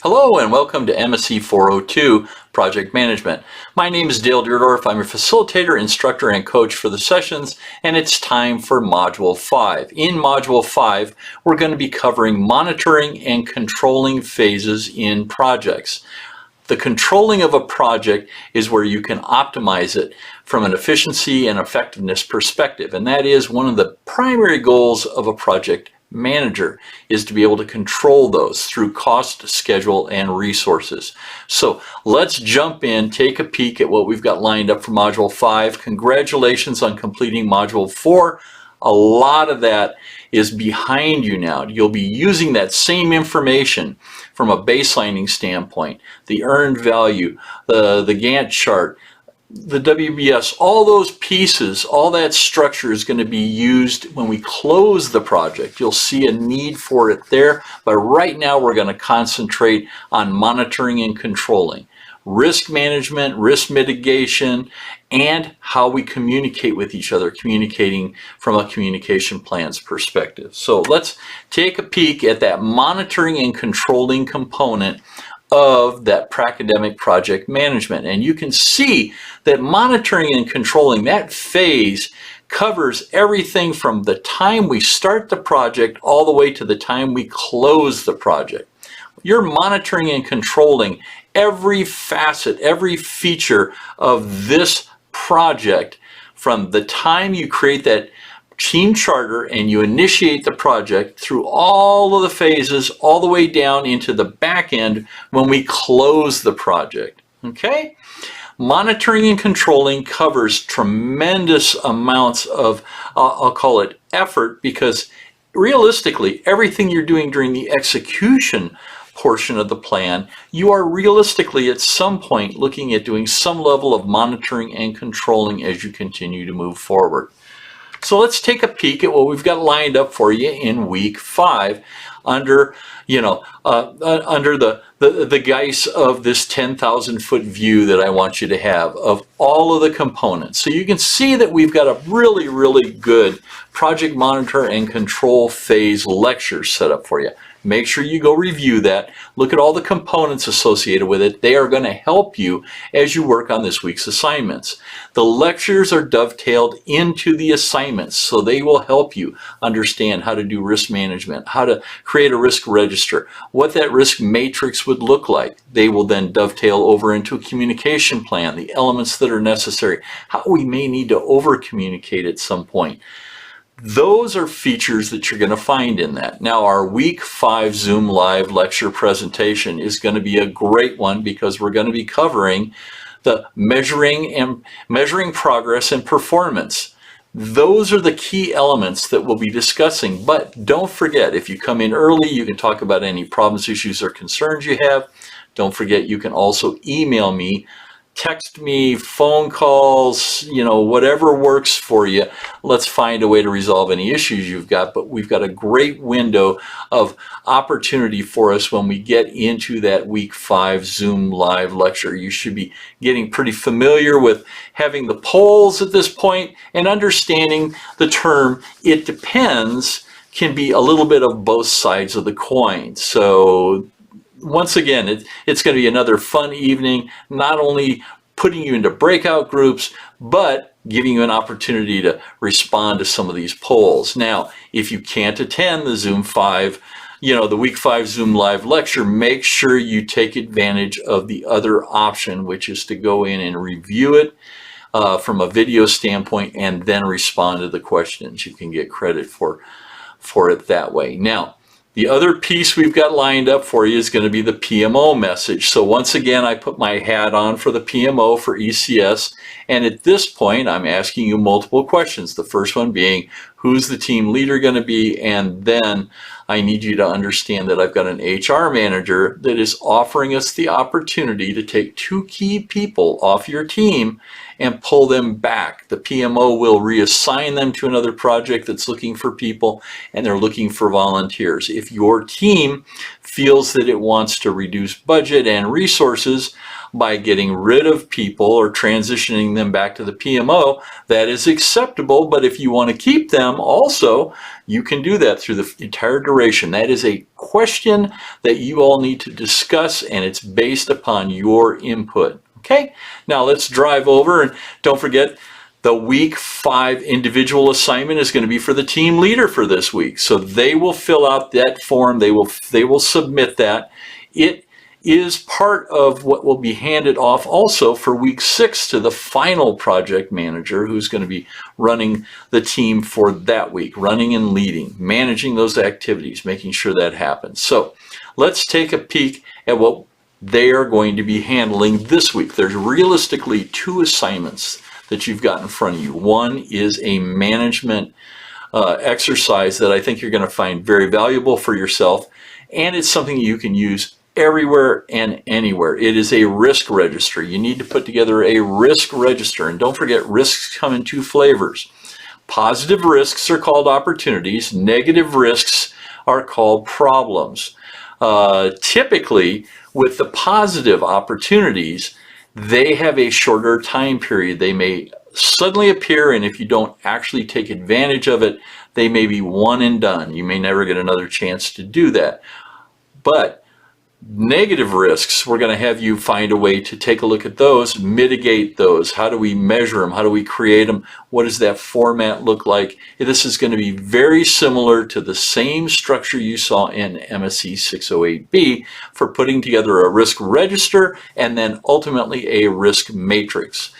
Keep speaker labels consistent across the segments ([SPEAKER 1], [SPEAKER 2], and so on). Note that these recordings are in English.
[SPEAKER 1] Hello and welcome to MSE 402 Project Management. My name is Dale Deerdorf. I'm your facilitator, instructor, and coach for the sessions, and it's time for Module 5. In Module 5, we're going to be covering monitoring and controlling phases in projects. The controlling of a project is where you can optimize it from an efficiency and effectiveness perspective, and that is one of the primary goals of a project manager, is to be able to control those through cost, schedule, and resources. So let's jump in, take a peek at what we've got lined up for Module 5. Congratulations on completing Module 4. A lot of that is behind you now. You'll be using that same information from a baselining standpoint, the earned value, the Gantt chart, the WBS, all those pieces, all that structure is going to be used when we close the project. You'll see a need for it there, but right now we're going to concentrate on monitoring and controlling. Risk management, risk mitigation, and how we communicate with each other, communicating from a communication plans perspective. So let's take a peek at that monitoring and controlling component of that academic project management. And you can see that monitoring and controlling, that phase covers everything from the time we start the project all the way to the time we close the project. You're monitoring and controlling every facet, every feature of this project from the time you create that team charter and you initiate the project through all of the phases all the way down into the back end when we close the project. Okay? Monitoring and controlling covers tremendous amounts of, I'll call it effort, because realistically, everything you're doing during the execution portion of the plan, you are realistically at some point looking at doing some level of monitoring and controlling as you continue to move forward. So let's take a peek at what we've got lined up for you in week 5 under, under the guise of this 10,000 foot view that I want you to have of all of the components. So you can see that we've got a really, really good project monitor and control phase lecture set up for you. Make sure you go review that. Look at all the components associated with it. They are going to help you as you work on this week's assignments. The lectures are dovetailed into the assignments, so they will help you understand how to do risk management, how to create a risk register, what that risk matrix would look like. They will then dovetail over into a communication plan, the elements that are necessary, how we may need to over-communicate at some point. Those are features that you're going to find in that. Now, our week 5 Zoom Live lecture presentation is going to be a great one because we're going to be covering the measuring progress and performance. Those are the key elements that we'll be discussing. But don't forget, if you come in early, you can talk about any problems, issues, or concerns you have. Don't forget, you can also email me, text me, phone calls, whatever works for you. Let's find a way to resolve any issues you've got. But we've got a great window of opportunity for us when we get into that week 5 Zoom Live lecture. You should be getting pretty familiar with having the polls at this point and understanding the term "it depends" can be a little bit of both sides of the coin. So once again, it's going to be another fun evening, not only putting you into breakout groups, but giving you an opportunity to respond to some of these polls. Now, if you can't attend the Zoom 5, the week 5 Zoom Live lecture, make sure you take advantage of the other option, which is to go in and review it from a video standpoint and then respond to the questions. You can get credit for it that way. Now, the other piece we've got lined up for you is going to be the PMO message. So once again, I put my hat on for the PMO for ECS. And at this point, I'm asking you multiple questions. The first one being, who's the team leader going to be? And then I need you to understand that I've got an HR manager that is offering us the opportunity to take 2 key people off your team and pull them back. The PMO will reassign them to another project that's looking for people, and they're looking for volunteers. If your team feels that it wants to reduce budget and resources, by getting rid of people or transitioning them back to the PMO, that is acceptable. But if you want to keep them also, you can do that through the entire duration. That is a question that you all need to discuss, and it's based upon your input. Okay, now let's drive over, and don't forget, the week 5 individual assignment is going to be for the team leader for this week. So they will fill out that form. They will submit that. It is part of what will be handed off also for week 6 to the final project manager, who's going to be running the team for that week, running and leading, managing those activities, making sure that happens. So let's take a peek at what they are going to be handling this week. There's realistically 2 assignments that you've got in front of you. One is a management exercise that I think you're going to find very valuable for yourself, and it's something you can use everywhere and anywhere. It is a risk register. You need to put together a risk register, and don't forget, risks come in 2 flavors. Positive risks are called opportunities. Negative risks are called problems. Typically, with the positive opportunities, they have a shorter time period. They may suddenly appear, and if you don't actually take advantage of it, they may be one and done. You may never get another chance to do that. But negative risks, we're going to have you find a way to take a look at those, mitigate those. How do we measure them? How do we create them? What does that format look like? This is going to be very similar to the same structure you saw in MSE 608B for putting together a risk register and then ultimately a risk matrix.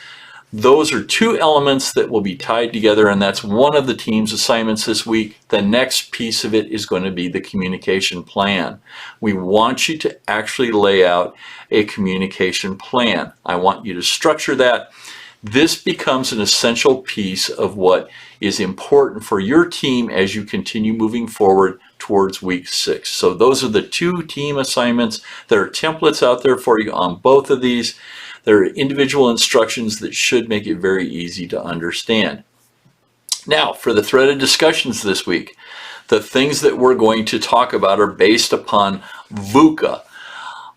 [SPEAKER 1] Those are 2 elements that will be tied together, and that's one of the team's assignments this week. The next piece of it is going to be the communication plan. We want you to actually lay out a communication plan. I want you to structure that. This becomes an essential piece of what is important for your team as you continue moving forward towards week 6. So those are the 2 team assignments. There are templates out there for you on both of these. There are individual instructions that should make it very easy to understand. Now, for the threaded discussions this week, the things that we're going to talk about are based upon VUCA.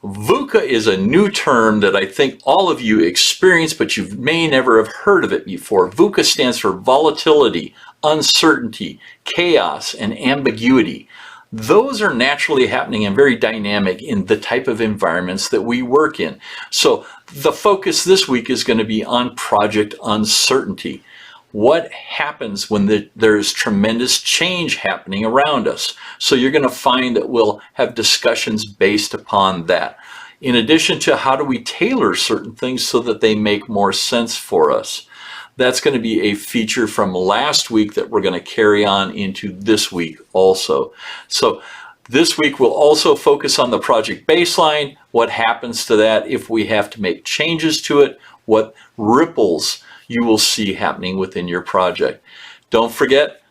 [SPEAKER 1] VUCA is a new term that I think all of you experience, but you may never have heard of it before. VUCA stands for volatility, uncertainty, chaos, and ambiguity. Those are naturally happening and very dynamic in the type of environments that we work in. So the focus this week is going to be on project uncertainty. What happens when there's tremendous change happening around us? So you're going to find that we'll have discussions based upon that. In addition to how do we tailor certain things so that they make more sense for us. That's going to be a feature from last week that we're going to carry on into this week also. So this week we'll also focus on the project baseline, what happens to that if we have to make changes to it, what ripples you will see happening within your project. Don't forget,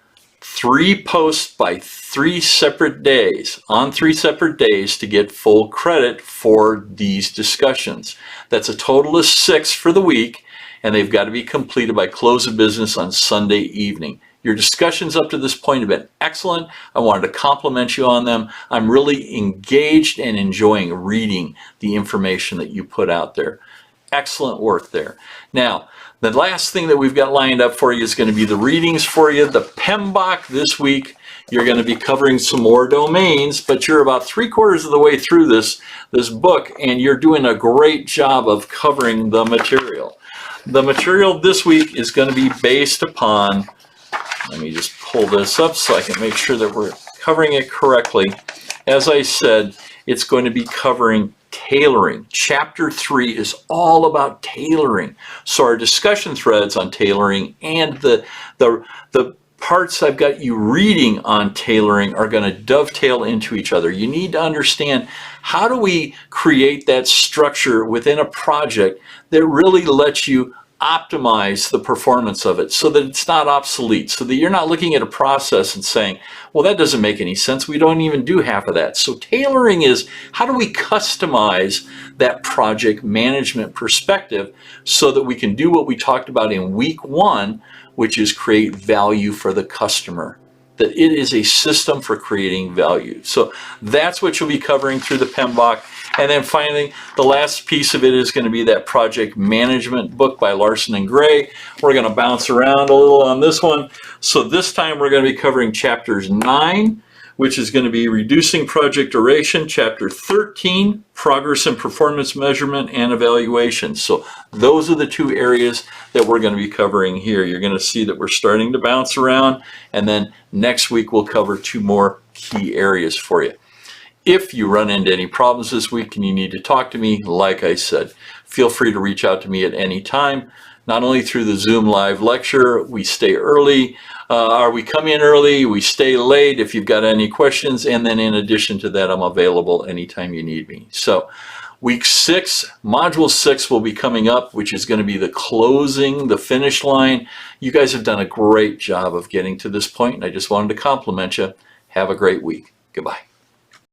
[SPEAKER 1] 3 posts by 3 separate days, on 3 separate days to get full credit for these discussions. That's a total of 6 for the week, and they've got to be completed by close of business on Sunday evening. Your discussions up to this point have been excellent. I wanted to compliment you on them. I'm really engaged and enjoying reading the information that you put out there. Excellent work there. Now, the last thing that we've got lined up for you is going to be the readings for you. The PMBOK this week, you're going to be covering some more domains, but you're about 3/4 of the way through this book, and you're doing a great job of covering the material. The material this week is going to be based upon, let me just pull this up so I can make sure that we're covering it correctly. As I said, it's going to be covering tailoring. Chapter 3 is all about tailoring. So our discussion threads on tailoring and the parts I've got you reading on tailoring are going to dovetail into each other. You need to understand, how do we create that structure within a project that really lets you optimize the performance of it so that it's not obsolete, so that you're not looking at a process and saying, well, that doesn't make any sense. We don't even do half of that. So tailoring is, how do we customize that project management perspective so that we can do what we talked about in week 1, which is create value for the customer. that it is a system for creating value. So that's what you'll be covering through the PMBOK. And then finally, the last piece of it is going to be that project management book by Larson and Gray. We're going to bounce around a little on this one. So this time we're going to be covering chapters 9, which is going to be reducing project duration, chapter 13, progress and performance measurement and evaluation. So those are the 2 areas that we're going to be covering here. You're going to see that we're starting to bounce around, and then next week we'll cover 2 more key areas for you. If you run into any problems this week and you need to talk to me, like I said, feel free to reach out to me at any time. Not only through the Zoom live lecture, we stay early, we come in early, we stay late if you've got any questions, and then in addition to that, I'm available anytime you need me. So week 6, module 6 will be coming up, which is going to be the closing, the finish line. You guys have done a great job of getting to this point, and I just wanted to compliment you. Have a great week. Goodbye.